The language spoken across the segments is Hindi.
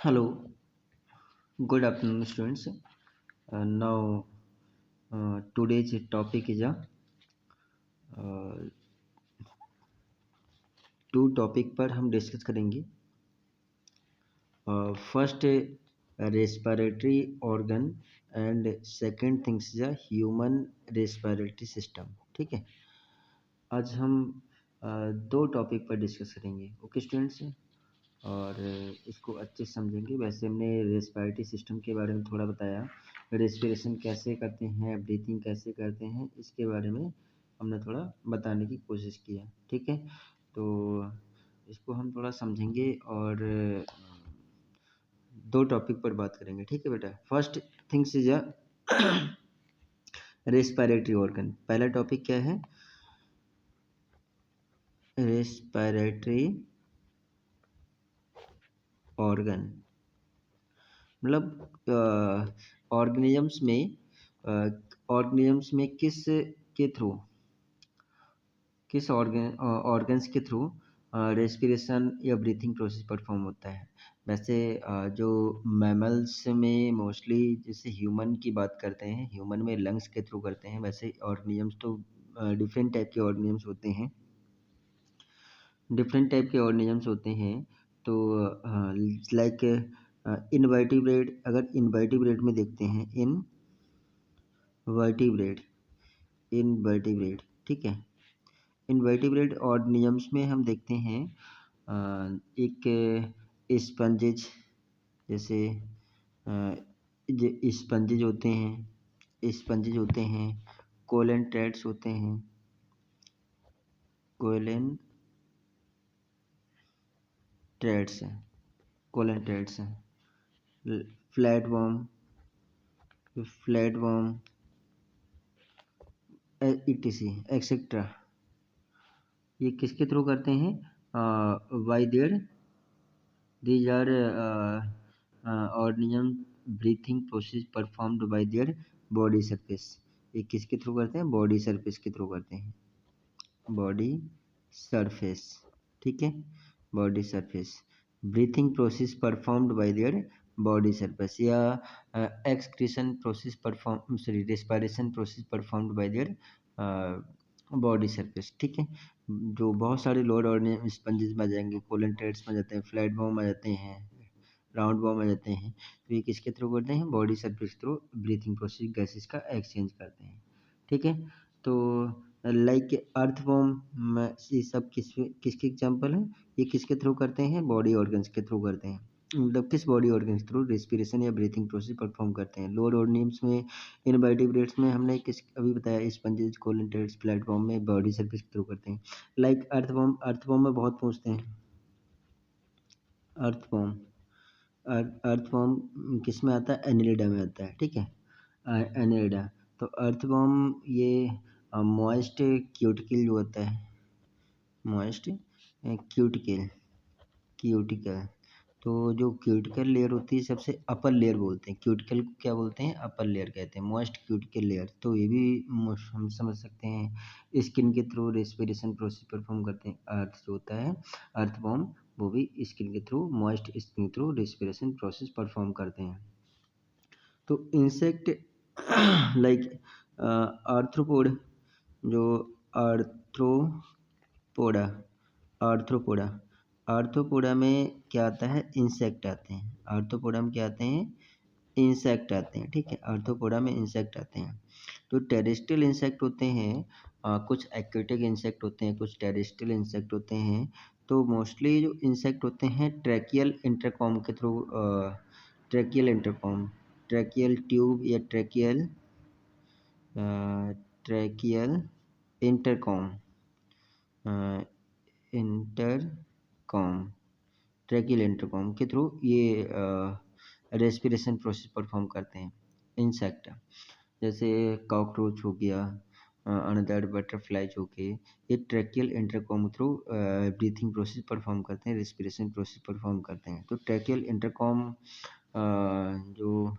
Hello, good afternoon, students. Now, today's topic is uh, two topic पर हम डिस्कस करेंगे. First respiratory organ and second things is human respiratory system. ठीक है, आज हम दो टॉपिक पर डिस्कस करेंगे. ओके स्टूडेंट्स, और इसको अच्छे से समझेंगे. वैसे हमने रेस्पिरेटरी सिस्टम के बारे में थोड़ा बताया, रेस्पिरेशन कैसे करते हैं, ब्रीथिंग कैसे करते हैं, इसके बारे में हमने थोड़ा बताने की कोशिश की है. ठीक है, तो इसको हम थोड़ा समझेंगे और दो टॉपिक पर बात करेंगे. ठीक है बेटा, first things is respiratory organ. पहला टॉपिक क्या है? Respiratory organ. मतलब ऑर्गेनिजम्स में किस ऑर्गन्स के थ्रू रेस्पिरेशन या ब्रीथिंग प्रोसेस परफॉर्म होता है. वैसे जो मैमल्स में मोस्टली, जैसे ह्यूमन की बात करते हैं, ह्यूमन में लंग्स के थ्रू करते हैं. वैसे ऑर्गेनिजम्स तो डिफरेंट टाइप के ऑर्गेनिजम्स होते हैं. तो लाइक इनवर्टिब्रेट, अगर इनवर्टिब्रेट में देखते हैं, इनवर्टिब्रेट. ठीक है, इनवर्टिब्रेट ऑर्गेनिजम्स में हम देखते हैं एक स्पंजेज, जैसे स्पंजेज होते हैं, कोलेंट्रेट्स होते हैं, कोलेंट्रेट्स हैं, फ्लैटवर्म etc एक्सेट्रा. ये किसके थ्रू करते हैं? By their these are organism breathing process performed by their body surface. ये किसके थ्रू करते हैं? बॉडी सरफेस के थ्रू करते हैं. Body surface. ठीक है, body surface breathing process performed by their body surface, या excretion process perform sorry respiration process performed by their body surface. ठीक है, जो बहुत सारे लोअर ऑर्गेनिज्म स्पंजेस में आ जाएंगे, कोलेंट्रेट्स में जाते हैं, फ्लैट बॉम आ जाते हैं, राउंड बॉम आ जाते हैं. तो ये किसके थ्रू करते हैं? Body surface through breathing process gases का एक्सचेंज करते हैं. ठीक है, तो लाइक अर्थवॉर्म में ये सब किसके एग्जाम्पल हैं? ये किसके थ्रू करते हैं? बॉडी ऑर्गन्स के थ्रू करते हैं. मतलब किस बॉडी ऑर्गन्स थ्रू रेस्पिरेशन या ब्रीथिंग प्रोसेस परफॉर्म करते हैं. लोअर ऑर्गेनिम्स में, इनवर्टिब्रेट्स में हमने किस अभी बताया, स्पंजेस, कोलेंट्रेट्स, प्लेटफॉर्म में बॉडी सर्फेस के थ्रू करते हैं. लाइक अर्थवॉर्म में बहुत पूछते हैं. अर्थवॉर्म अर्थवॉर्म किस में आता है? एनिलिडा में आता है. ठीक है, एनिलिडा. तो अर्थवॉर्म ये मॉइस्ट क्यूटिकल जो होता है, मॉइस्ट क्यूटिकल. तो जो क्यूटिकल लेयर होती है, सबसे अपर लेयर बोलते हैं. क्यूटिकल को क्या बोलते हैं? अपर लेयर कहते हैं, मॉइस्ट क्यूटिकल लेयर. तो ये भी हम समझ सकते हैं स्किन के थ्रू रेस्पिरेशन प्रोसेस परफॉर्म करते हैं. अर्थ जो होता है, अर्थवॉर्म, वो भी स्किन के थ्रू, मॉइस्ट स्किन के थ्रू रेस्पिरेशन प्रोसेस परफॉर्म करते हैं. तो इंसेक्ट लाइक आर्थ्रोपोड, जो आर्थ्रोपोडा आर्थ्रोपोडा आर्थ्रोपोडा में क्या आता है? इंसेक्ट आते हैं. आर्थ्रोपोडा में क्या आते हैं? इंसेक्ट आते हैं. ठीक है, आर्थ्रोपोडा में इंसेक्ट आते हैं. तो टेरेस्ट्रियल इंसेक्ट होते हैं, कुछ एक्वेटिक इंसेक्ट होते हैं, कुछ टेरेस्ट्रियल इंसेक्ट होते हैं. तो मोस्टली जो इंसेक्ट होते हैं ट्रैकियल इंटरकॉम के थ्रू, ट्रैकियल ट्यूब या tracheal intercom intercom tracheal intercom के थ्रू ये रेस्पिरेशन प्रोसेस परफॉर्म करते हैं इंसेक्ट. जैसे कॉकरोच हो गया, अनदर बटरफ्लाइज हो गए, ये tracheal intercom through breathing process perform करते हैं, रेस्पिरेशन प्रोसेस परफॉर्म करते हैं. तो ट्रैकियल इंटरकॉम जो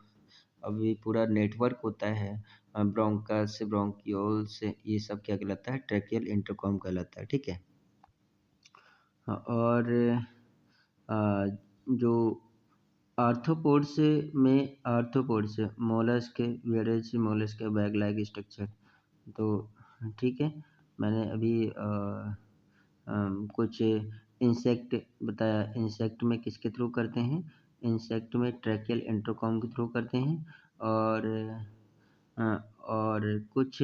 अभी पूरा नेटवर्क होता है, ब्रोंकस, ब्रोंकियोल्स, ये सब क्या कहलाता है? ट्रैकियल इंटरकॉम कहलाता है. ठीक है, और जो arthropods mollusc, वेरेज mollusc bag like structure. तो ठीक है, मैंने अभी कुछ इंसेक्ट बताया। इंसेक्ट में किसके थ्रू करते हैं? इंसेक्ट में ट्रैकियल इंटरकॉम के थ्रू करते हैं। और और कुछ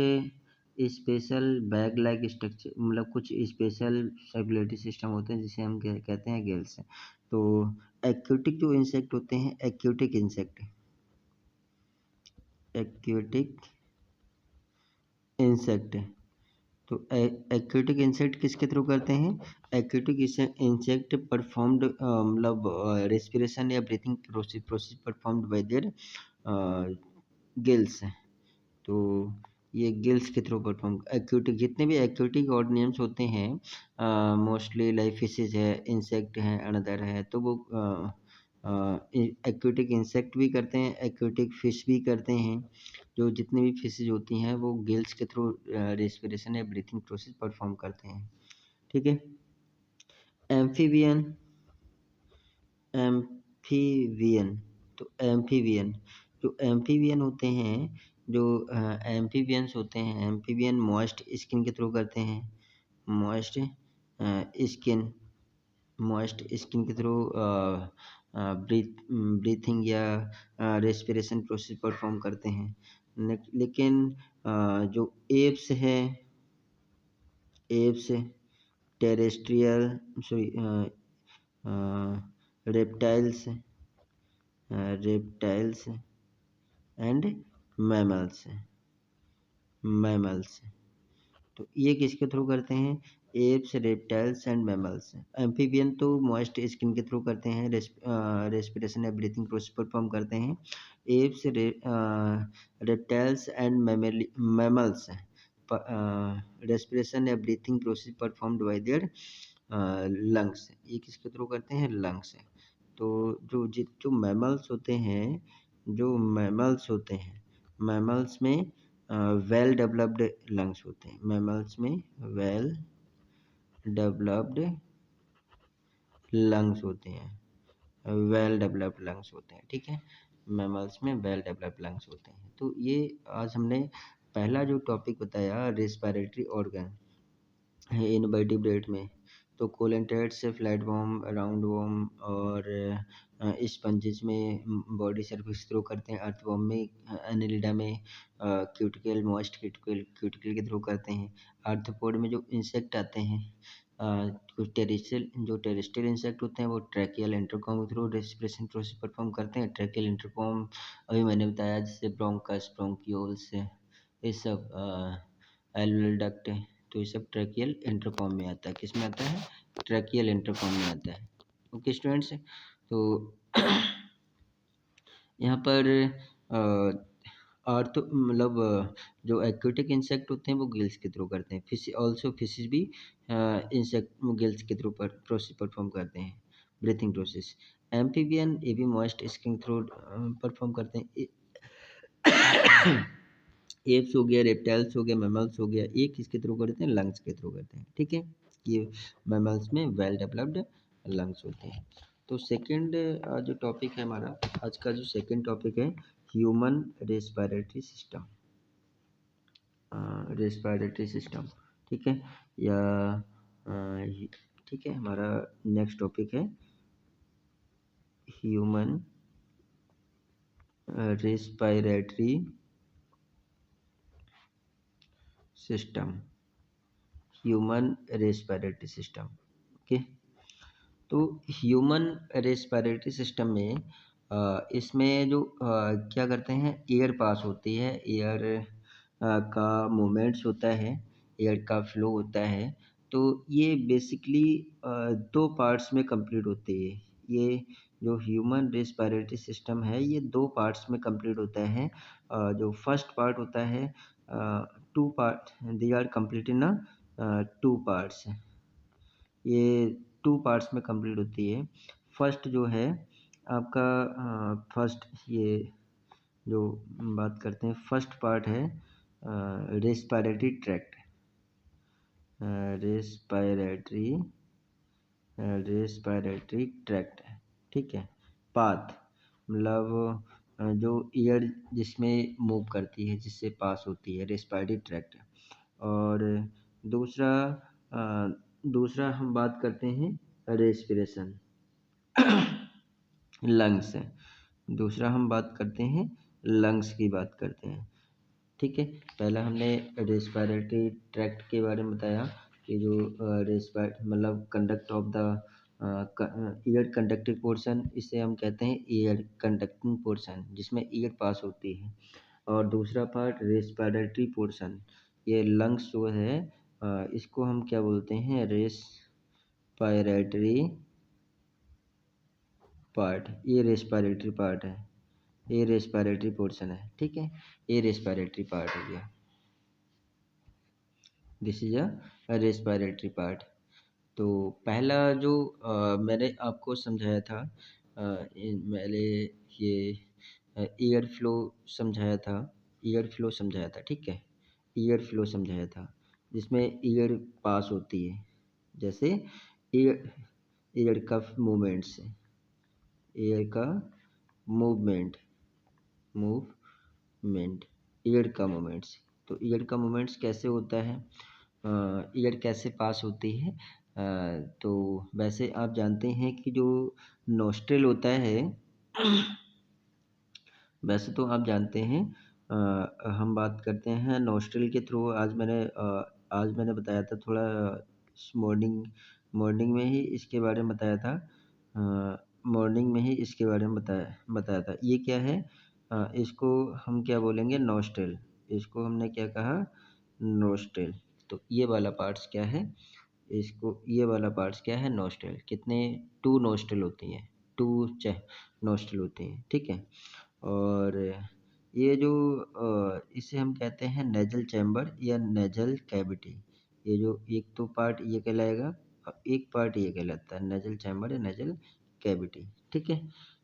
स्पेशल बैग लाइक स्ट्रक्चर, मतलब कुछ स्पेशल सर्कुलेटरी सिस्टम होते हैं जिसे हम कहते हैं गिल्स। तो एक्वेटिक जो इंसेक्ट होते हैं, एक्वेटिक इंसेक्ट, तो एक्वेटिक इंसेक्ट किसके थ्रू करते हैं? एक्वेटिक इंसेक्ट परफॉर्म्ड, मतलब रेस्पिरेशन या breathing process performed by their gills. तो ये गिल्स के थ्रू परफॉर्म, एक्वेटिक जितने भी एक्वेटिक ऑर्गेनिजम्स होते हैं, मोस्टली लाइक फिशेज है, इंसेक्ट है, अनदर है, तो वो एक्वेटिक इंसेक्ट भी करते हैं, एक्वेटिक फिश भी करते हैं। जो जितनी भी फिशेज होती हैं वो गिल्स के थ्रू रेस्पिरेशन या ब्रीथिंग प्रोसेस परफॉर्म करते हैं। ठीक है। एम्फीबियन, एम्फीबियन तो एम्फीबियन जो एम्फीबियन होते हैं, जो एम्फीबियंस होते हैं, एम्फीबियन मॉइस्ट स्किन के थ्रू करते हैं। मॉइस्ट स्किन मॉइस्ट स्किन के थ्रू ब्रीथिंग या रेस्पिरेशन प्रोसेस परफॉर्म करते हैं। लेकिन जो एप्स है, apps terrestrial, sorry, reptiles reptiles and mammals mammals तो ये किसके थ्रू करते हैं? Apes, reptiles and mammals. Amphibian तो मॉइस्ट स्किन के थ्रू करते हैं, रेस्पिरेशन या ब्रीथिंग प्रोसेस परफॉर्म करते हैं। Apes, reptiles and mammals respiration या breathing process performed by their lungs. ये किसके थ्रू करते हैं? लंग्स। तो जो मैमल्स होते हैं, मैमल्स में वेल डेवलप्ड लंग्स होते हैं। मैमल्स में वेल डेवलप्ड लंग्स होते हैं, वेल डेवलप्ड लंग्स होते हैं। ठीक है, मैमल्स में वेल डेवलप्ड लंग्स होते हैं। तो ये आज हमने पहला जो टॉपिक बताया, रेस्पिरेटरी ऑर्गन इनवर्टिब्रेट में, तो कोलेंटेट्स, फ्लैटवर्म, राउंडवर्म और स्पंजेस में बॉडी सर्फेस थ्रू करते हैं। अर्थवर्म में, एनिलिडा में क्यूटिकल, मॉइस्ट क्यूटिकल के थ्रू करते हैं। आर्थ्रोपोड में जो इंसेक्ट आते हैं, कुछ टेरेस्ट्रियल इंसेक्ट होते हैं, वो ट्रैकियल इंटरकॉम के थ्रू रेस्पिरेशन प्रोसेस परफॉर्म करते हैं। ट्रैकियल इंटरकॉम अभी मैंने बताया, जैसे ब्रोंकस, ब्रोंकियोल्स, ये सब एल्वियोलर डक्ट, तो ये सब ट्रैकियल इंटरकॉम में आता है। किस में आता है? ट्रैकियल इंटरकॉम में आता है। ओके स्टूडेंट्स, तो यहाँ पर आर्थो मतलब जो एक्वेटिक इंसेक्ट होते हैं वो गिल्स के थ्रू करते हैं। फिशेज भी इंसेक्ट गिल्स के थ्रू प्रोसेस परफॉर्म करते हैं, ब्रीथिंग प्रोसेस। एम्फीबियन ये भी मॉइस्ट स्किन थ्रू परफॉर्म करते हैं। एप्स हो गया, रेप्टाइल्स हो गया, मैमल्स हो गया, ये किसके थ्रू करते हैं? लंग्स के थ्रू करते हैं। ठीक है, ये मैमल्स में वेल डेवलप्ड लंग्स होते हैं। तो सेकंड जो टॉपिक है हमारा आज का, जो सेकंड टॉपिक है, human respiratory system. Respiratory system, ठीक है, या ठीक है, हमारा नेक्स्ट टॉपिक है human respiratory system. Human respiratory system, okay. तो ह्यूमन रेस्पिरेटरी सिस्टम में इसमें जो क्या करते हैं, एयर पास होती है, एयर का मूवमेंट्स होता है, एयर का फ्लो होता है। तो ये बेसिकली दो पार्ट्स में कंप्लीट होती है। ये जो ह्यूमन रेस्पिरेटरी सिस्टम है, ये दो पार्ट्स में कंप्लीट होता है। जो फर्स्ट पार्ट होता है, two part, they are complete in two parts. ये टू पार्ट्स में कंप्लीट होती है। फर्स्ट जो है आपका, फर्स्ट ये जो बात करते हैं, फर्स्ट पार्ट है respiratory tract, respiratory respiratory tract, ठीक है। पाथ, मतलब जो एयर जिसमें मूव करती है, जिससे पास होती है, रेस्पिरेटरी ट्रैक्ट। और दूसरा दूसरा हम बात करते हैं रेस्पिरेशन, लंग्स। दूसरा हम बात करते हैं लंग्स की बात करते हैं। ठीक है, पहला हमने रेस्पिरेटरी ट्रैक्ट के बारे में बताया कि जो रेस्पिरेट मतलब conduct of the air conducting portion, इसे हम कहते हैं एयर कंडक्टिंग पोर्शन, जिसमें एयर पास होती है। और दूसरा पार्ट रेस्पिरेटरी पोर्शन, ये लंग्स जो है इसको हम क्या बोलते हैं, रेस्पिरेटरी पार्ट। ये रेस्पिरेटरी पार्ट है, ये रेस्पिरेटरी पोर्शन है। ठीक है, ये रेस्पिरेटरी पार्ट हो गया, this is a respiratory part. तो पहला जो मैंने आपको समझाया था, मैंने ये एयर फ्लो समझाया था, एयर फ्लो समझाया था। ठीक है, एयर फ्लो समझाया था, जिसमें एयर पास होती है, जैसे एयर एयर का मूवमेंट्स, एयर का मूवमेंट, मूवमेंट एयर का मूवमेंट्स। तो एयर का मूवमेंट्स कैसे होता है, एयर कैसे पास होती है। तो वैसे आप जानते हैं कि जो नोस्ट्रिल होता है, वैसे तो आप जानते हैं, हम बात करते हैं नोस्ट्रिल के थ्रू। आज मैंने बताया था थोड़ा, मॉर्निंग मॉर्निंग में ही इसके बारे में बताया था, मॉर्निंग में ही इसके बारे में बताया था। ये क्या है, इसको हम क्या बोलेंगे, नोस्ट्रिल। इसको हमने क्या कहा, नोस्ट्रिल। तो ये वाला पार्ट्स क्या है, इसको ये वाला पार्ट्स क्या है, नोस्ट्रिल। कितने, टू नोस्ट्रिल होती हैं, टू नोस्ट्रिल होती हैं। ठीक है, और ये जो इसे हम कहते हैं नेजल चैम्बर या नेजल कैविटी। ये जो एक तो पार्ट ये कहलाएगा और एक पार्ट ये कहलाता है नेजल चैम्बर या नेजल कैविटी। ठीक है,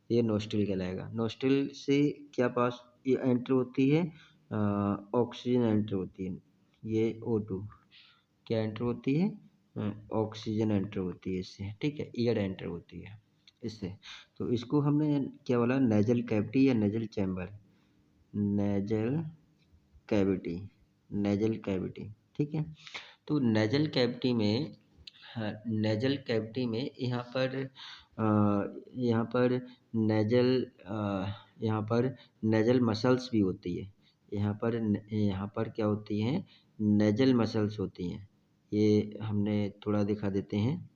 ये नोस्ट्रिल कहलाएगा। नोस्ट्रिल से क्या पास ये एंटर होती है, ऑक्सीजन एंटर होती है, ये O2 क्या एंटर होती है, ऑक्सीजन एंटर होती है इससे। ठीक है, एयर एंटर होती है इससे। तो इसको हमने क्या बोला, नेजल कैविटी या nasal chamber, nasal cavity, nasal cavity. ठीक है, तो नेजल कैविटी में, हाँ, नेजल कैविटी में यहाँ पर नेजल यहाँ पर नेजल मसल्स भी होती है। यहाँ पर क्या होती हैं, नेजल मसल्स होती हैं। ये हमने थोड़ा दिखा देते हैं,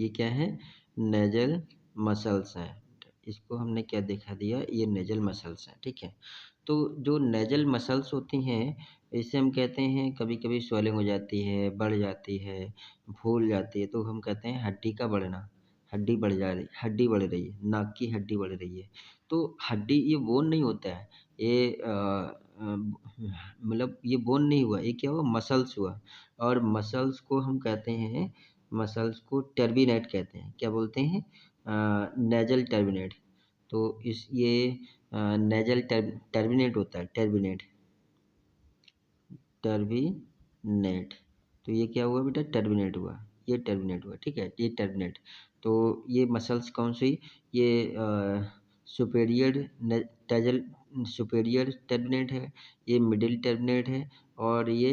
ये क्या है, नेजल मसल्स हैं। इसको हमने क्या दिखा दिया, ये नेजल मसल्स हैं। ठीक है, तो जो नेजल मसल्स होती हैं, इसे हम कहते हैं, कभी कभी स्वेलिंग हो जाती है, बढ़ जाती है, फूल जाती है, तो हम कहते हैं हड्डी का बढ़ना, हड्डी बढ़ रही है, नाक की हड्डी बढ़ रही है। तो हड्डी ये बोन नहीं होता है, ये मतलब ये बोन नहीं हुआ, ये क्या हुआ, मसल्स हुआ। और मसल्स को हम कहते हैं, मसल्स को टर्बिनेट कहते हैं। क्या बोलते हैं, नेजल टर्बिनेट। तो इस ये नेजल टर्बिनेट होता है, टर्बिनेट, टर्बिनेट। तो ये क्या हुआ बेटा, टर्बिनेट हुआ, ये टर्बिनेट हुआ। ठीक है, ये टर्बिनेट। तो ये मसल्स कौन सी, ये सुपेरियर टेजल सुपेरियर टर्बिनेट है, ये मिडिल टर्बिनेट है, और ये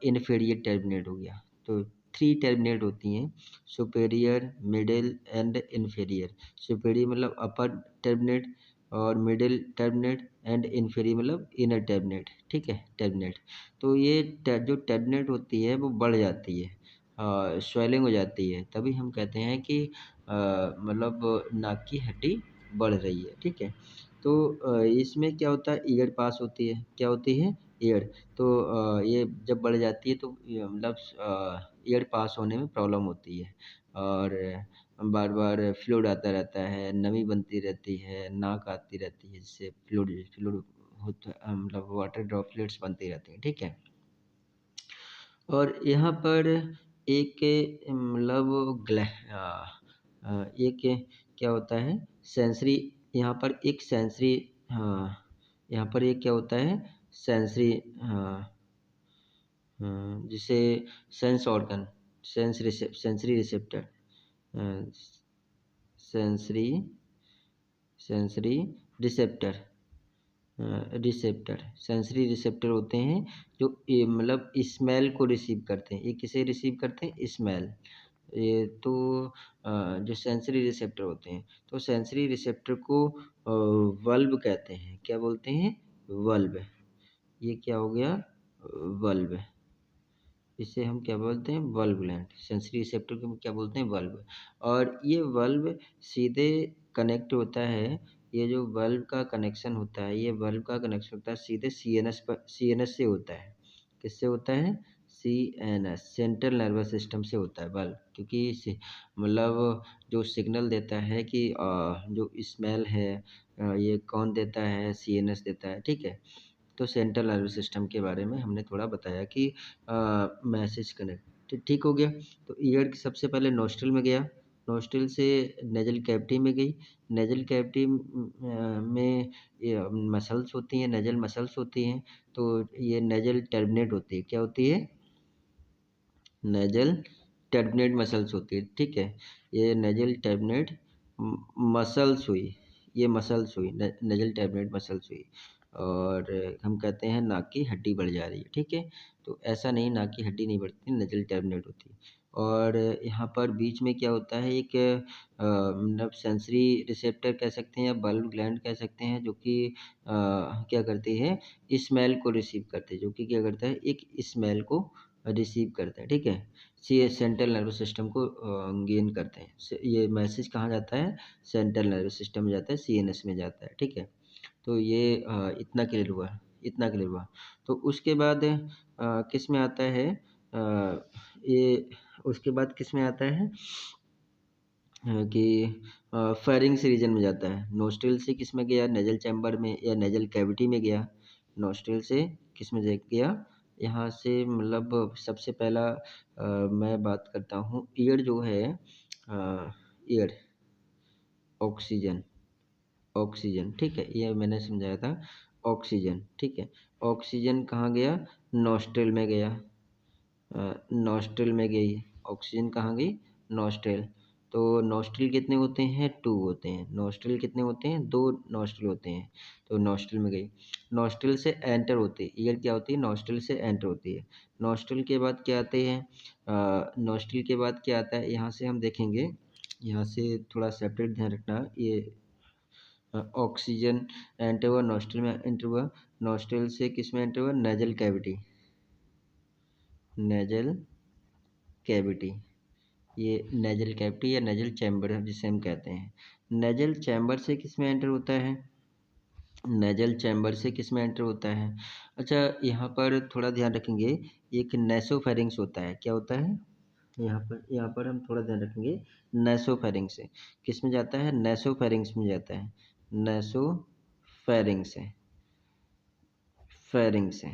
इन्फीरियर टर्बिनेट हो गया। तो थ्री टर्बिनेट होती हैं, superior, middle and inferior. Superior मतलब अपर टर्बिनेट, और मिडिल टर्बिनेट, एंड इन्फीरियर मतलब इनर टर्बिनेट। ठीक है, टर्बिनेट। तो ये जो टर्बिनेट होती है वो बढ़ जाती है, स्वेलिंग हो जाती है, तभी हम कहते हैं कि मतलब नाक की हड्डी बढ़ रही है। ठीक है, तो इसमें क्या होता है, ईयर पास होती है, क्या होती है, ईयर। तो ये जब बढ़ जाती है तो ये मतलब ईयर पास होने में प्रॉब्लम होती है, और बार बार फ्लूइड आता रहता है, नमी बनती रहती है, नाक आती रहती है, जिससे फ्लूइड फ्लूइड होता मतलब वाटर ड्रॉपलेट्स बनती रहती हैं। ठीक है, और यहाँ पर एक मतलब एक क्या होता है, सेंसरी, यहाँ पर एक सेंसरी, हाँ, यहाँ पर एक क्या होता है, सेंसरी, हाँ, जिसे sense organ, sensory receptor, sensory sensory receptor. Sensory receptor होते हैं जो मतलब स्मेल को रिसीव करते हैं। ये किसे रिसीव करते हैं? स्मेल। ये तो जो सेंसरी रिसेप्टर होते हैं, तो सेंसरी रिसेप्टर को वल्व कहते हैं। क्या बोलते हैं? वल्व। ये क्या हो गया? वल्व। इसे हम क्या बोलते हैं? Valve gland. सेंसरी रिसेप्टर को हम क्या बोलते हैं? वल्व। और ये वल्व सीधे कनेक्ट होता है। ये जो वल्व का कनेक्शन होता है, ये वल्व का कनेक्शन होता है सीधे सीएनएस पर, सीएनएस से होता है। किससे होता है? सीएनएस, सेंट्रल नर्वस सिस्टम से होता है वल्व। क्योंकि मतलब जो सिग्नल देता है कि जो स्मेल है, ये कौन देता है? सीएनएस देता है। ठीक है। तो सेंट्रल नर्वस सिस्टम के बारे में हमने थोड़ा बताया कि मैसेज कनेक्ट ठीक हो गया। तो ईयर सबसे पहले नोस्ट्रल में गया, नोस्ट्रल से नेजल कैविटी में गई। नेजल कैविटी में ये मसल्स होती हैं, नेजल मसल्स होती हैं। तो ये नेजल टर्मिनेट होती है। क्या होती है? नेजल टर्मिनेट मसल्स होती है। ठीक है। ये नेजल टर्मिनेट मसल्स हुई, ये मसल्स हुई, नेजल टर्मिनेट मसल्स हुई। और हम कहते हैं नाक की हड्डी बढ़ जा रही है। ठीक है। तो ऐसा नहीं, नाक की हड्डी नहीं बढ़ती, नेजल टर्मिनेट होती है। और यहाँ पर बीच में क्या होता है? एक मतलब सेंसरी रिसेप्टर कह सकते हैं या बल्ब ग्लैंड कह सकते हैं, जो कि क्या करती है? स्मेल को रिसीव करते हैं। जो कि क्या करता है? एक स्मेल को रिसीव करता है। ठीक है। सी सेंट्रल नर्वस सिस्टम को गेन करते हैं। ये मैसेज कहाँ जाता है? सेंट्रल नर्वस सिस्टम में जाता है, सीएनएस में जाता है। ठीक है। तो ये इतना क्लियर हुआ, इतना क्लियर हुआ। तो उसके बाद किस में आता है? ये उसके बाद किस में आता है? कि फेरिंग्स रीजन में जाता है। नोस्ट्रिल से किस में गया? नेजल चैम्बर में या नेजल कैविटी में गया। नोस्ट्रिल से किस में गया? यहाँ से मतलब सबसे पहला मैं बात करता हूँ, ईयर जो है, ईयर, ऑक्सीजन, ऑक्सीजन। ठीक है, ये मैंने समझाया था। ऑक्सीजन। ठीक है। ऑक्सीजन कहाँ गया? नोस्ट्रिल में गया। नॉस्ट्रिल में गई। ऑक्सीजन कहाँ गई? नॉस्ट्रिल। तो नॉस्ट्रिल कितने होते हैं? 2 होते हैं। नॉस्ट्रिल कितने होते हैं? 2 नॉस्ट्रिल होते हैं। तो नॉस्ट्रिल में गई। नॉस्ट्रिल से एंटर होती है। ईयर क्या होती है? नॉस्ट्रिल से एंटर होती है। नॉस्ट्रिल के बाद क्या आते हैं? नॉस्ट्रिल के बाद क्या आता है? यहाँ से हम देखेंगे, यहाँ से थोड़ा सेपरेट ध्यान रखना। ये ऑक्सीजन एंटर हुआ, नॉस्ट्रिल में एंटर हुआ। नॉस्ट्रिल से किस में एंटर हुआ? Nasal cavity, nasal cavity. ये नेजल कैविटी या नेजल चैम्बर है, जिसे हम कहते हैं। नेजल चैम्बर से किस में एंटर होता है? नेजल चैम्बर से किस में एंटर होता है? अच्छा, यहाँ पर थोड़ा ध्यान रखेंगे, एक नेसोफेरिंग्स होता है। क्या होता है? यहाँ पर हम थोड़ा ध्यान रखेंगे। नेसोफेरिंग्स से किस में जाता है? नेसोफेरिंग्स में जाता है। नेसोफेरिंग्स से, फेरिंग्स से,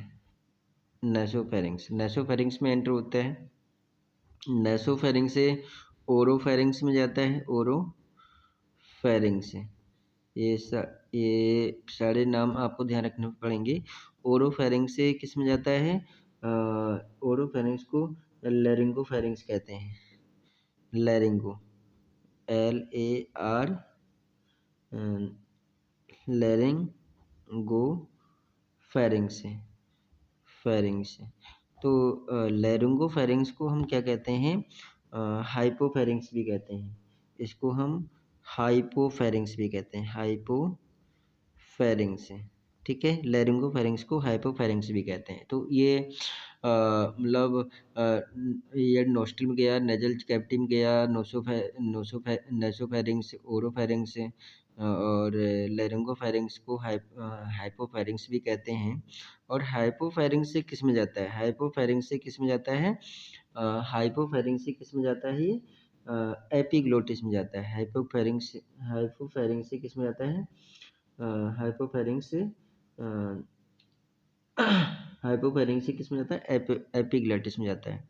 नेसोफेरिंग्स, नेसोफेरिंग्स में एंटर होता है। नेसोफेरिंग्स से ओरोफेरिंग्स में जाता है। ओरोफेरिंग्स से, ये सारे नाम आपको ध्यान रखने पड़ेंगे। ओरोफेरिंग्स से किस में जाता है? ओरोफेरिंग्स को लैरिंगोफेरिंग्स कहते हैं। लैरिंगो, LAR, लैरिंगो फेरिंग्स से, फेरिंग्स से। तो लैरिंगोफेरिंग्स को हम क्या कहते हैं? हाइपोफेरिंग्स भी कहते हैं। इसको हम हाइपोफेरिंग्स भी कहते हैं, हाइपोफेरिंग्स से। ठीक है। लैरिंगोफेरिंग्स को हाइपोफेरिंग्स भी कहते हैं। तो ये मतलब ये नोस्ट्रल में गया, नेजल कैविटी में गया, नेसोफेरिंग्स, ओरोफेरिंग्स, और लैरिंगोफेरिंग्स को हाइपोफेरिंग्स भी कहते हैं। और हाइपोफेरिंग्स से किस में जाता है? हाइपोफेरिंग्स से किस में जाता है? हाइपोफेरिंग्स से किस में जाता है? ये एपिग्लोटिस में जाता है। हाइपोफेरिंग्स, हाइपोफेरिंग्स से किस में जाता है? हाइपोफेरिंग्स से हाइपोफेरिंग्स से किस में जाता है? एपिग्लोटिस में जाता है।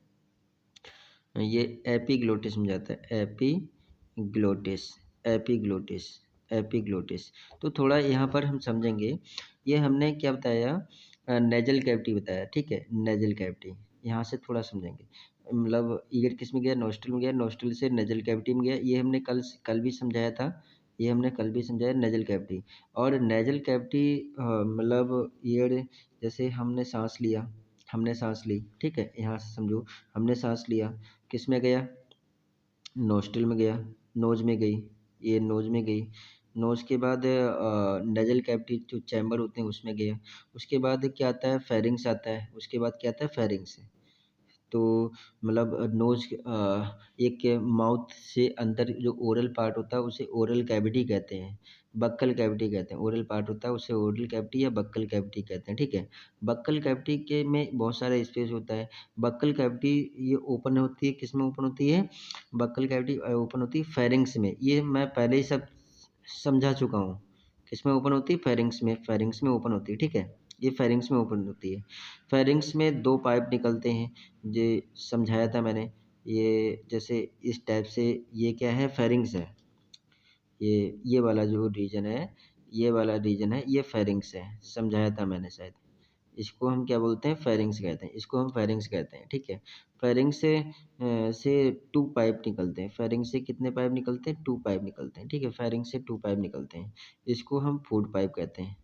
ये एपिग्लोटिस में जाता है। Epiglottis, epiglottis, epiglottis. तो थोड़ा यहाँ पर हम समझेंगे। ये हमने क्या बताया? नेजल कैविटी बताया। ठीक है। नेजल कैविटी, यहाँ से थोड़ा समझेंगे। मतलब ईयर किस में गया? नोस्ट्रल में गया। नोस्ट्रल से नेजल कैविटी में गया। ये हमने कल भी समझाया था। ये हमने कल भी समझाया नेजल कैविटी। और नेजल कैविटी मतलब ईयर, जैसे हमने सांस ली, ठीक है, यहाँ से समझो, हमने सांस लिया, किस में गया, नोस्ट्रल में गया, नोज में गई, ये नोज में गई, नोज के बाद नेजल कैविटी जो चैम्बर होते हैं उसमें गया, उसके बाद क्या आता है, फेरिंग्स आता है, उसके बाद क्या आता है, फेरिंग्स। तो मतलब नोज एक माउथ से अंदर जो ओरल पार्ट होता है उसे ओरल कैविटी कहते हैं, बक्कल कैविटी कहते हैं, ओरल पार्ट होता है उसे ओरल कैविटी या बक्कल कैविटी कहते हैं, ठीक है। बक्कल कैविटी के में बहुत सारा स्पेस होता है। बक्कल कैविटी ये ओपन होती है, किस में ओपन होती है, बक्कल कैविटी ओपन होती है फेरिंग्स में, ये मैं पहले ही सब समझा चुका हूँ। किस में ओपन होती है, फेरिंग्स में, फेरिंग्स में ओपन होती है, ठीक है, ये फेरिंग्स में ओपन होती है। फेरिंग्स में दो पाइप निकलते हैं, ये समझाया था मैंने, ये जैसे इस टाइप से, ये क्या है, फेरिंग्स है, ये वाला जो रीजन है, ये वाला रीजन है, ये फेरिंग्स है, समझाया था मैंने शायद। इसको हम क्या बोलते हैं, फेरिंग्स कहते हैं, इसको हम फेरिंग्स कहते हैं, ठीक है। फेरिंग्स से टू पाइप निकलते हैं, फेरिंग्स से कितने पाइप निकलते हैं, टू पाइप निकलते हैं, ठीक है, फेरिंग्स से टू पाइप निकलते हैं। इसको हम फूड पाइप कहते हैं,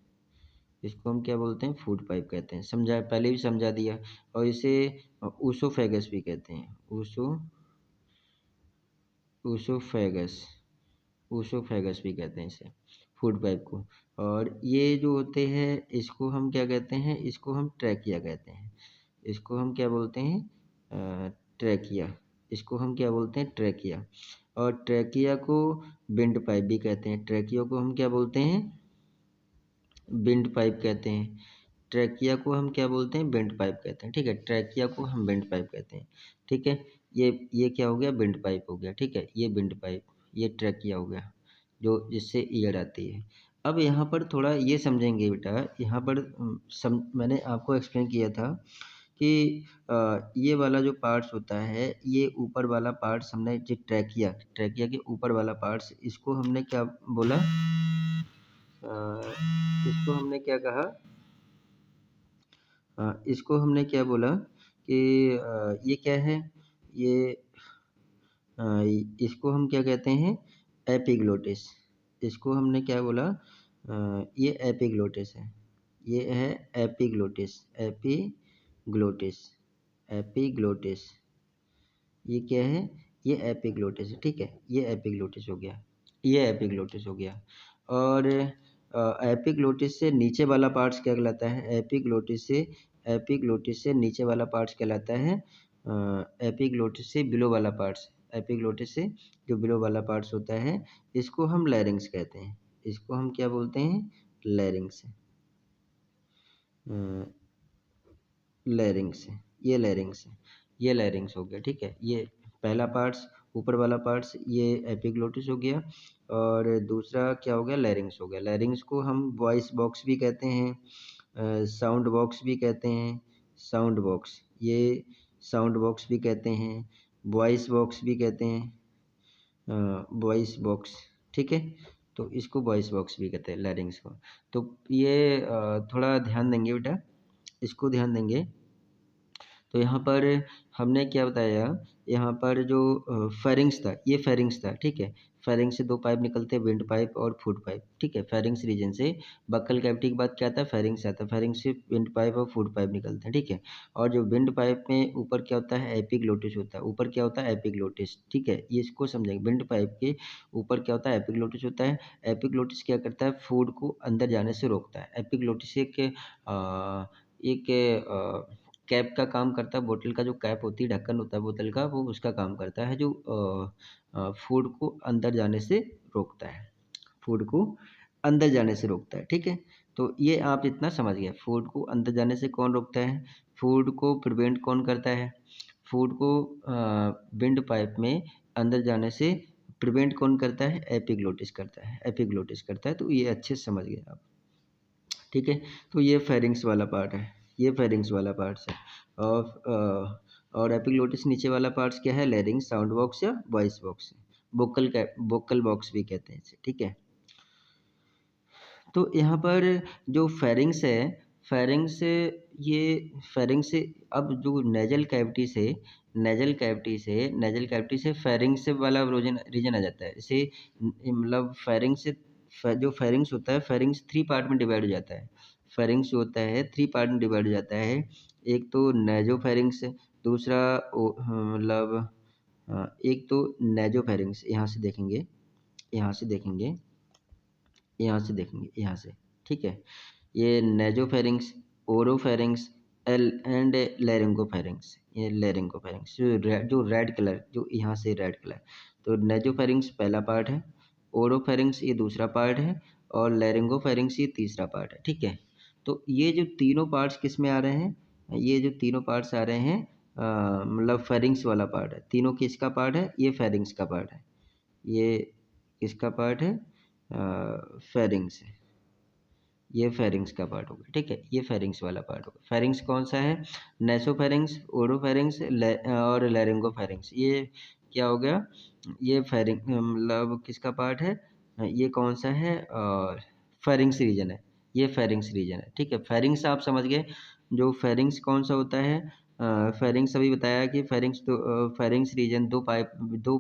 इसको हम क्या बोलते हैं, फूड पाइप कहते हैं, समझा, पहले भी समझा दिया। और इसे ऊसोफेगस भी कहते हैं, ऊसोफेगस, ऊसोफेगस भी कहते हैं इसे, फूड पाइप को। और ये जो होते हैं इसको हम क्या कहते हैं, इसको हम ट्रैकिया कहते हैं, इसको हम क्या बोलते हैं, ट्रैकिया, इसको हम क्या बोलते हैं, ट्रैकिया। और ट्रैकिया को विंड पाइप भी कहते हैं, ट्रैकिया को हम क्या बोलते हैं, विंड पाइप कहते हैं। ट्रैकिया को हम क्या बोलते हैं, विंड पाइप कहते हैं, ठीक है, ट्रैकिया को हम विंड पाइप कहते हैं, ठीक है। ये क्या हो गया, विंड पाइप हो गया, ठीक है, ये विंड पाइप, ये ट्रैकिया हो गया, जो जिससे एयर आती है। अब यहाँ पर थोड़ा ये समझेंगे बेटा, यहाँ पर मैंने आपको एक्सप्लेन किया था कि ये वाला जो पार्ट्स होता है, ये ऊपर वाला पार्ट्स हमने जो ट्रैकिया, ट्रैकिया के ऊपर वाला पार्ट्स, इसको हमने क्या बोला, इसको हमने क्या कहा, इसको हमने क्या बोला कि ये क्या है, ये अ, इसको हम क्या कहते हैं, एपिग्लोटिस, इसको हमने क्या बोला, ये एपिग्लोटिस है, ये है एपिग्लोटिस, एपिग्लोटिस, एपिग्लोटिस, ये क्या है, ये एपिग्लोटिस है, ठीक है, ये एपिग्लोटिस हो गया, ये एपिग्लोटिस हो गया। और एपिग्लोटिस से नीचे वाला पार्ट्स क्या कहलाता है, एपिग्लोटिस से नीचे वाला पार्ट्स कहलाता है, एपिग्लोटिस से बिलो वाला पार्ट्स, एपिग्लोटिस से जो बिलो वाला पार्ट्स होता है, इसको हम लैरिंग्स कहते हैं, इसको हम क्या बोलते हैं, लैरिंग्स, लैरिंग्स, ये लैरिंग्स है, ये लैरिंग्स हो गया, ठीक है। ये पहला पार्ट्स, ऊपर वाला पार्ट्स, ये एपिग्लोटिस हो गया। और दूसरा क्या हो गया, लैरिंग्स हो गया। लैरिंग्स को हम वॉइस बॉक्स भी कहते हैं, साउंड बॉक्स भी कहते हैं, साउंड बॉक्स, ये साउंड बॉक्स भी कहते हैं, वॉइस बॉक्स भी कहते हैं, वॉइस बॉक्स, ठीक है। तो इसको वॉइस बॉक्स भी कहते हैं, लैरिंग्स को। तो ये थोड़ा ध्यान देंगे बेटा, इसको ध्यान देंगे। तो यहाँ पर हमने क्या बताया, यहाँ पर जो फेरिंग्स था, ये फेरिंग्स था, ठीक है, फेरिंग्स से दो पाइप निकलते हैं, विंड पाइप और फूड पाइप, ठीक है। फेरिंग्स रीजन से बक्कल कैविटी के बाद क्या आता है, फेरिंग्स आता है, फेरिंग्स से विंड पाइप और फूड पाइप निकलते हैं, ठीक है। और जो विंड पाइप में ऊपर क्या होता है, एपिग्लोटिस होता है, ऊपर क्या होता है, एपिग्लोटिस, ठीक है, ये इसको समझेंगे। विंड पाइप के ऊपर क्या होता है, एपिग्लोटिस होता है। एपिग्लोटिस क्या करता है, फूड को अंदर जाने से रोकता है। एपिग्लोटिस एक कैप का काम करता है, बोतल का जो कैप होती है, ढक्कन होता है बोतल का, वो उसका काम करता है, जो फूड को अंदर जाने से रोकता है, फूड को अंदर जाने से रोकता है, ठीक है। तो ये आप इतना समझ गए, फूड को अंदर जाने से कौन रोकता है, फूड को प्रिवेंट कौन करता है, फूड को विंड पाइप में अंदर जाने से प्रिवेंट कौन करता है, एपिग्लोटिस करता है, एपिग्लोटिस करता है। तो ये अच्छे से समझ गए आप, ठीक है। तो ये फेरिंग्स वाला पार्ट है, ये फेरिंग्स वाला पार्ट्स है। और एपिग्लोटिस नीचे वाला पार्ट्स क्या है, लैरिंग्स, साउंड बॉक्स या वॉइस बॉक्स, वोकल बॉक्स भी कहते हैं इसे, ठीक है। तो यहाँ पर जो फेरिंग्स है, फेरिंग्स ये फेरिंग्स अब जो नेजल कैविटी से फेरिंग्स वाला रीजन रीजन आ जाता है। जैसे मतलब जो फेरिंग्स होता है, फेरिंग्स 3 पार्ट में डिवाइड हो जाता है। फेरिंग्स जो होता है 3 पार्ट में डिवाइड हो जाता है। एक तो नेज़ोफेरिंग्स, दूसरा मतलब एक तो नेज़ोफेरिंग्स, यहाँ से देखेंगे, यहाँ से, ठीक है? ये नेज़ोफेरिंग्स, ओरोफेरिंग्स एल एंड लेरिंगोफेरिंग्स, ये लेरिंगोफेरिंग्स जो रेड कलर, जो यहाँ से रेड कलर, तो नेज़ोफेरिंग्स पहला पार्ट है, ओरोफेरिंग्स ये दूसरा पार्ट है और लेरिंगोफेरिंग्स ये तीसरा पार्ट है, ठीक है? तो ये जो तीनों पार्ट्स किस में आ रहे हैं? ये जो तीनों पार्ट्स आ रहे हैं मतलब फेरिंग्स वाला पार्ट है। तीनों किसका पार्ट है? ये फेरिंग्स का पार्ट है। ये किसका पार्ट है? फेरिंग्स है। ये फेरिंग्स का पार्ट होगा, ठीक है? ये फेरिंग्स वाला पार्ट होगा। फेरिंग्स कौन सा है? नेसोफेरिंग्स, ओरोफेरिंग्स और लेरिंगोफेरिंग्स। ये क्या हो गया? ये मतलब किसका पार्ट है? ये कौन सा है? और फेरिंग्स रीजन है। ये फेरिंग्स रीजन है, ठीक है? फेरिंग्स आप समझ गए। जो फेरिंग्स कौन सा होता है? फेरिंग्स अभी बताया कि फेरिंग्स रीजन दो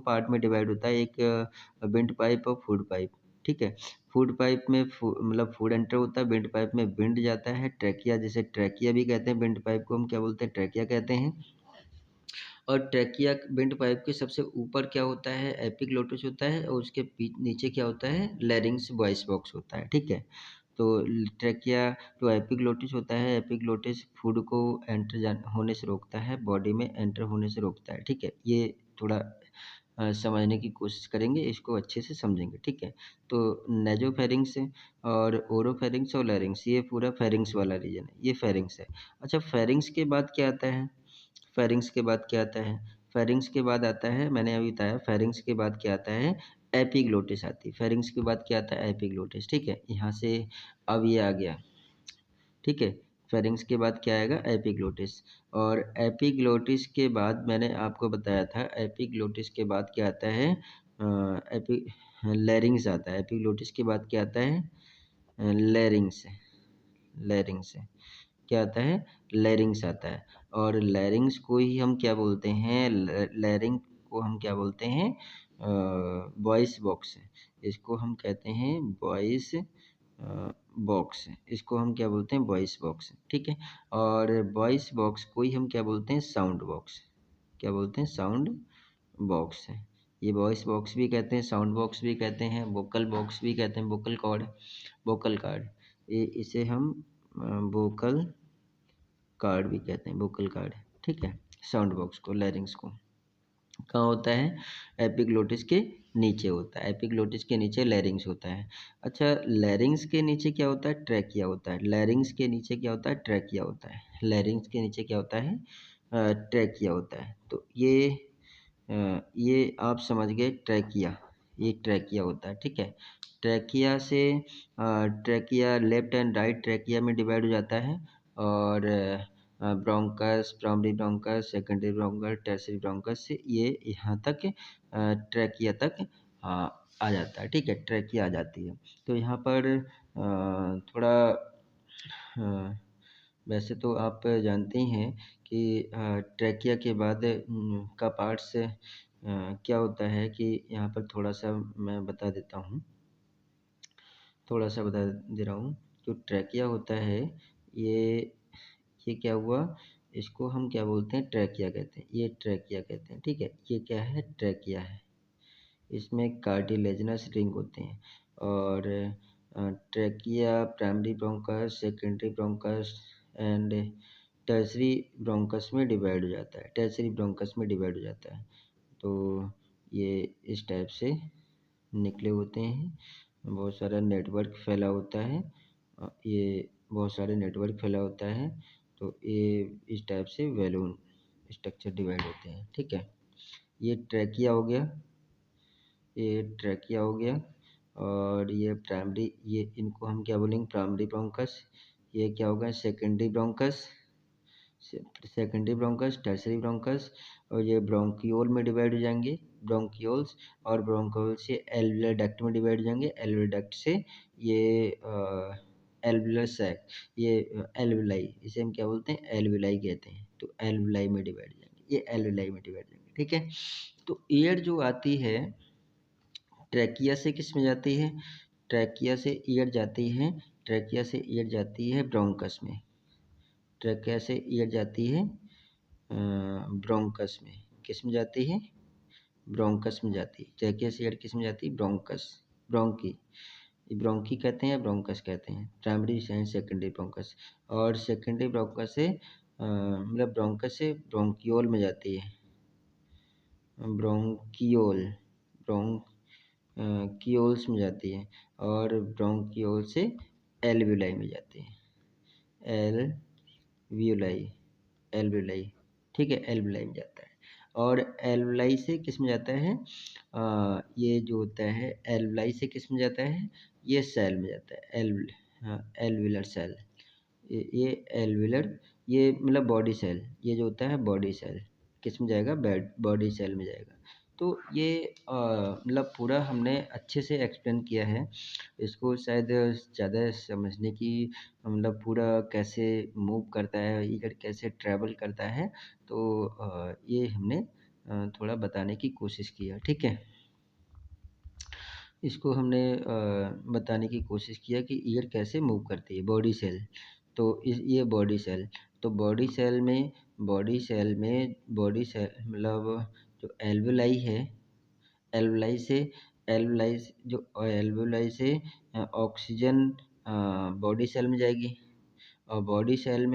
पार्ट में डिवाइड होता है। एक विंड पाइप और फूड पाइप, ठीक है? फूड पाइप में मतलब फूड एंटर होता है, विंड पाइप में विंड जाता है, ट्रैकिया, जिसे ट्रैकिया भी कहते हैं, विंड पाइप को हम क्या बोलते हैं? ट्रैकिया कहते हैं। और ट्रैकिया विंड पाइप के सबसे ऊपर क्या होता है? एपिग्लोटिस होता है और उसके नीचे क्या होता है? लैरिंग्स वॉइस बॉक्स होता है, ठीक है? तो ट्रैकिया जो एपिग्लोटिस होता है, एपिग्लोटिस फूड को होने से रोकता है, बॉडी में एंटर होने से रोकता है, ठीक है? ये थोड़ा समझने की कोशिश करेंगे, इसको अच्छे से समझेंगे, ठीक है? तो नेज़ोफेरिंग्स और ओरोफेरिंग्स और लैरिंग्स, ये पूरा फेरिंग्स वाला रीजन है, ये फेरिंग्स है। अच्छा, फेरिंग्स के बाद क्या आता है? फेरिंग्स के बाद क्या आता है? फेरिंग्स के बाद आता है, मैंने अभी बताया, फेरिंग्स के बाद क्या आता है? एपिग्लोटिस आती है। फेरिंग्स के बाद क्या आता है? एपिग्लोटिस, ठीक है? यहाँ से अब ये आ गया, ठीक है? फेरिंग्स के बाद क्या आएगा? एपिग्लोटिस। और एपिग्लोटिस के बाद मैंने आपको बताया था, एपिग्लोटिस के बाद क्या आता है? एपी लैरिंग्स आता है। एपिग्लोटिस के बाद क्या आता है? लैरिंग्स, लैरिंग्स क्या आता है? लैरिंग्स आता है। और लैरिंग्स को ही हम क्या बोलते हैं? लैरिंग को हम क्या बोलते हैं? Voice box. इसको हम कहते हैं वॉइस बॉक्स। इसको हम क्या बोलते हैं? वॉइस बॉक्स, ठीक है? और वॉइस बॉक्स को ही हम क्या बोलते हैं? Sound box. क्या बोलते हैं? साउंड बॉक्स है। ये वॉइस बॉक्स भी कहते हैं, साउंड बॉक्स भी कहते हैं, वोकल बॉक्स भी कहते हैं, वोकल कार्ड, ये इसे हम वोकल कार्ड भी कहते हैं, वोकल कार्ड, ठीक है? साउंड बॉक्स को, लैरिंग्स को कहाँ होता है? एपिग्लोटिस के नीचे होता है। एपिग्लोटिस के नीचे लैरिंग्स होता है। अच्छा, लैरिंग्स के नीचे क्या होता है? ट्रैकिया होता है। लैरिंग्स के नीचे क्या होता है? ट्रैकिया होता है। लैरिंग्स के नीचे क्या होता है? ट्रैकिया होता है। तो ये आप समझ गए, ट्रैकिया, ये ट्रैकिया होता है, ठीक है? ट्रैकिया से trachea left and right trachea में डिवाइड हो जाता है। और bronchus, primary bronchus, secondary bronchus, tertiary bronchus से ये यहाँ तक ट्रैकिया तक आ जाता है, ठीक है? ट्रैकिया आ जाती है। तो यहाँ पर थोड़ा वैसे तो आप जानते ही हैं कि ट्रैकिया के बाद का पार्ट्स क्या होता है, कि यहाँ पर थोड़ा-सा मैं बता देता हूँ। थोड़ा-सा बता दे रहा हूँ। जो ट्रैकिया होता है, ये ये क्या हुआ? इसको हम क्या बोलते हैं? ट्रैकिया कहते हैं। ये ट्रैकिया कहते हैं, ठीक है? ये क्या है? ट्रैकिया है। इसमें कार्टिलेजिनस रिंग होते हैं। और trachea primary bronchus, secondary bronchus and tertiary bronchus में डिवाइड हो जाता है। टर्शियरी ब्रोंकस में डिवाइड हो जाता है। तो ये इस टाइप से निकले होते हैं। बहुत सारा नेटवर्क फैला होता है। ये बहुत सारे नेटवर्क फैला होता है। तो ये इस टाइप से बैलून स्ट्रक्चर डिवाइड होते हैं, ठीक है? ये ट्रैकिया हो गया, ये ट्रैकिया हो गया। और ये इनको हम क्या बोलेंगे? Primary bronchus. ये क्या होगा? Secondary bronchus, tertiary bronchus. और ये ब्रोंकियोल में डिवाइड हो जाएंगे, ब्रोंकियोल्स। और ब्रोंकियोल से एल्वियोलर डक्ट में डिवाइड हो जाएंगे, एल्वियोलर डक्ट से ये एल्वुलर सैक, ये एल्वुलाई, इसे हम क्या बोलते हैं, एल्वुलाई कहते हैं। तो एल्वुलाई में डिवाइड जाएंगे, ये एल्वुलाई में डिवाइड जाएंगे, ठीक है। तो ईयर जो आती है ट्रैकिया से किस में जाती है, ट्रैकिया से ईयर जाती है, ट्रैकिया से ईयर जाती है ब्रोंकस में, ट्रैकिया से ईयर जाती है ब्रोंकस में, किस में जाती है, ब्रोंकस में जाती है। ट्रैकिया से ईयर किस में जाती है, ब्रोंकस, ब्रोंकी, ब्रोंकी कहते हैं या ब्रोंकस कहते हैं, प्राइमरी एंड सेकेंडरी ब्रोंकस। और सेकेंडरी ब्रोंकस से मतलब ब्रोंकस से ब्रोंकियोल में जाती है, ब्रोंकियोल, ब्रोंकियोल्स में जाती है, और ब्रोंकियोल से एल्वुलाई में जाती है, एल्वुलाई, एल्वुलाई, ठीक है, एल्वुलाई में जाता है। और एल्वुलाई से किस में जाता है, ये जो होता है एल्वुलाई से किस में जाता है, ये सेल में जाता है, एल्वुलर सेल, ये एल्वुलर, ये मतलब बॉडी सेल, ये जो होता है बॉडी सेल किस में जाएगा, बॉडी सेल में जाएगा। तो ये मतलब पूरा हमने अच्छे से एक्सप्लेन किया है, इसको शायद ज़्यादा समझने की, मतलब पूरा कैसे मूव करता है, ईयर कैसे ट्रैवल करता है, तो ये हमने थोड़ा बताने की कोशिश की है, ठीक है। इसको हमने बताने की कोशिश किया कि ईयर कैसे मूव करती है, बॉडी सेल। तो इस ये बॉडी सेल, तो बॉडी सेल मतलब जो एल्वुलाई है, एल्वुलाई से एल्वुलाई से ऑक्सीजन बॉडी सेल में जाएगी, और बॉडी सेल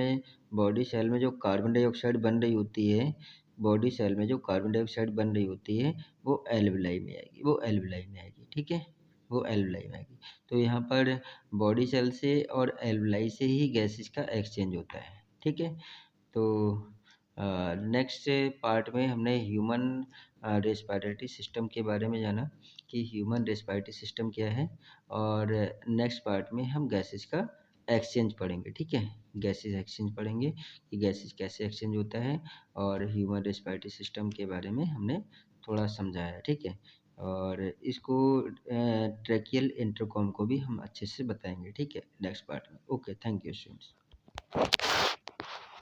में जो कार्बन डाइऑक्साइड बन रही होती है, बॉडी सेल में जो कार्बन डाइऑक्साइड बन रही होती है, वो एल्वुलाई में आएगी, वो एल्वुलाई में आएगी, ठीक है, वो एल्वुलाई में आएगी। तो यहाँ पर बॉडी सेल से और एल्वुलाई से ही गैसेस का एक्सचेंज होता है, ठीक है। तो नेक्स्ट पार्ट में हमने ह्यूमन रेस्पिरेटरी सिस्टम के बारे में जाना कि ह्यूमन रेस्पिरेटरी सिस्टम क्या है, और नेक्स्ट पार्ट में हम गैसेस का एक्सचेंज पढ़ेंगे, ठीक है, गैसेस एक्सचेंज पढ़ेंगे कि गैसेस कैसे एक्सचेंज होता है, और ह्यूमन रेस्पिरेटरी सिस्टम के बारे में हमने थोड़ा समझाया, ठीक है। और इसको ट्रैकियल इंटरकॉम को भी हम अच्छे से बताएंगे, ठीक है, नेक्स्ट पार्ट में। Okay, thank you students.